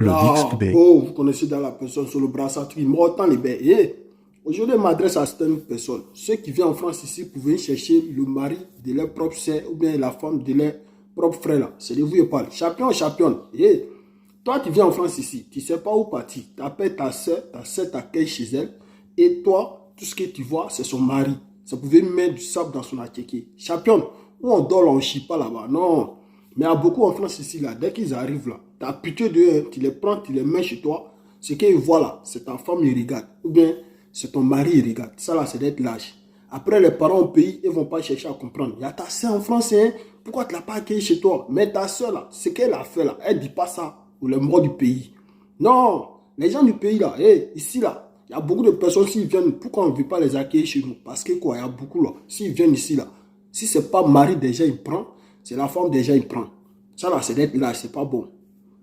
le luxe Là, tout bien. oh, vous connaissez dans la personne sur le brassard, il m'entend les bains. Aujourd'hui, je m'adresse à certaines personnes. Ceux qui viennent en France ici pour venir chercher le mari de leur propre sœur ou bien la femme de leur propre frère là. C'est de vous je parle. Champion, championne. Toi, tu viens en France ici, tu ne sais pas où partir. Tu appelles ta soeur t'accueille chez elle. Et toi, tout ce que tu vois, c'est son mari. Ça pouvait mettre du sable dans son attiqué. Championne, où on dort là, on ne chie pas là-bas. Non. Mais il y a beaucoup en France ici, là, dès qu'ils arrivent là, tu as pitié d'eux, tu les prends, tu les mets chez toi. Ce qu'ils voient là, c'est ta femme, ils regardent. Ou bien, c'est ton mari, il regarde. Ça là, c'est d'être lâche. Après, les parents au pays, ils ne vont pas chercher à comprendre. Il y a ta soeur en France, hein? Pourquoi tu ne l'as pas accueilli chez toi? Mais ta soeur là, ce qu'elle a fait là, elle ne dit pas ça pour les morts du pays. Non, les gens du pays là, ici là, il y a beaucoup de personnes, s'ils viennent, pourquoi on ne veut pas les accueillir chez nous? Parce que quoi, il y a beaucoup là, s'ils viennent ici là, si ce n'est pas mari déjà, il prend, c'est la femme déjà, il prend. Ça là, c'est d'être là, c'est pas bon.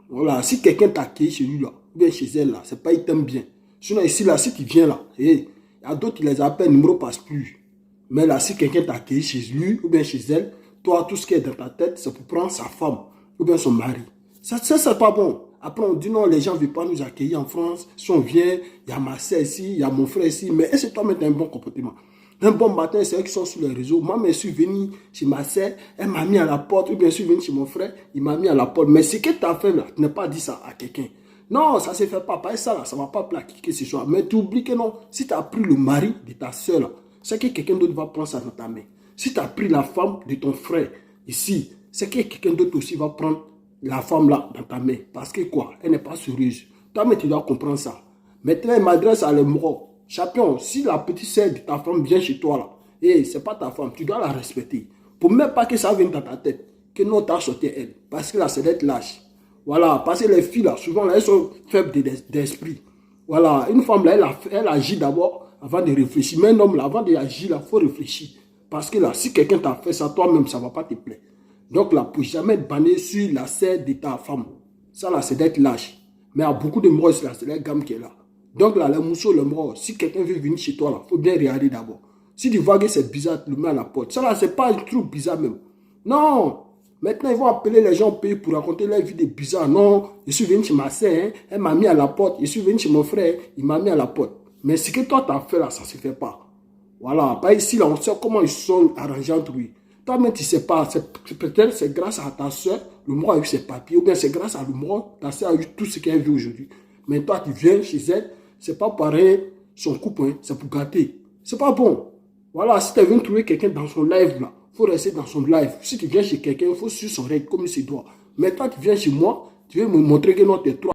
Voilà, si quelqu'un t'accueille chez lui là, ou bien chez elle là, c'est pas, il t'aime bien. Sinon ici là, si tu viens là, il y a d'autres qui les appellent, numéro passe plus. Mais là, si quelqu'un t'accueille chez lui ou bien chez elle, toi, tout ce qui est dans ta tête, c'est pour prendre sa femme ou bien son mari. Ça c'est pas bon. Après, on dit non, les gens ne veulent pas nous accueillir en France. Si on vient, il y a ma soeur ici, il y a mon frère ici. Mais est-ce que toi, tu as un bon comportement? Un bon matin, c'est eux qui sont sur les réseaux. Moi, je suis venu chez ma soeur, elle m'a mis à la porte. Ou bien je suis venu chez mon frère, il m'a mis à la porte. Mais ce que tu as fait là, tu n'as pas dit ça à quelqu'un. Non, ça ne se fait pas. Pas ça là, ça ne va pas plaquer que ce soit. Mais tu oublies que non, si tu as pris le mari de ta soeur là, c'est que quelqu'un d'autre va prendre ça dans ta main. Si tu as pris la femme de ton frère ici, c'est que quelqu'un d'autre aussi va prendre la femme là dans ta main. Parce que quoi? Elle n'est pas sérieuse. Toi-même, tu dois comprendre ça. Maintenant, elle m'adresse à l'émeraude. Champion, si la petite sœur de ta femme vient chez toi là, c'est pas ta femme, tu dois la respecter. Pour même pas que ça vienne dans ta tête, que non, tu as sauté elle. Parce que là, c'est d'être lâche. Voilà, parce que les filles là, souvent là, elles sont faibles d'esprit. Voilà, une femme là, elle agit d'abord avant de réfléchir. Mais un homme là, avant d'agir là, il faut réfléchir. Parce que là, si quelqu'un t'a fait ça, toi-même, ça ne va pas te plaire. Donc là, pour jamais être banné sur la sœur de ta femme. Ça là, c'est d'être lâche. Mais il y a beaucoup de morts là, c'est la gamme qui est là. Donc là, les mousseaux, les morts, si quelqu'un veut venir chez toi là, il faut bien regarder d'abord. Si tu vois que c'est bizarre, tu le mets à la porte. Ça là, c'est pas un truc bizarre même. Non. Maintenant, ils vont appeler les gens au pays pour raconter leur vie de bizarre. Non, je suis venu chez ma soeur, hein, elle m'a mis à la porte. Je suis venu chez mon frère, il m'a mis à la porte. Mais ce que toi, tu as fait là, ça ne se fait pas. Voilà, pas ici, là, on sait comment ils sont arrangés entre eux. Toi-même, tu ne sais pas, peut-être c'est grâce à ta soeur, le mois a eu ses papiers, ou bien c'est grâce à le mois, ta soeur a eu tout ce qu'elle a vu aujourd'hui. Mais toi, tu viens chez elle, c'est pas pareil, son couple, hein, c'est pour gâter. C'est pas bon. Voilà, si tu viens trouver quelqu'un dans son live, là, il faut rester dans son live. Si tu viens chez quelqu'un, il faut suivre son règle comme il se doit. Mais toi, tu viens chez moi, tu veux me montrer que non, tu es trop.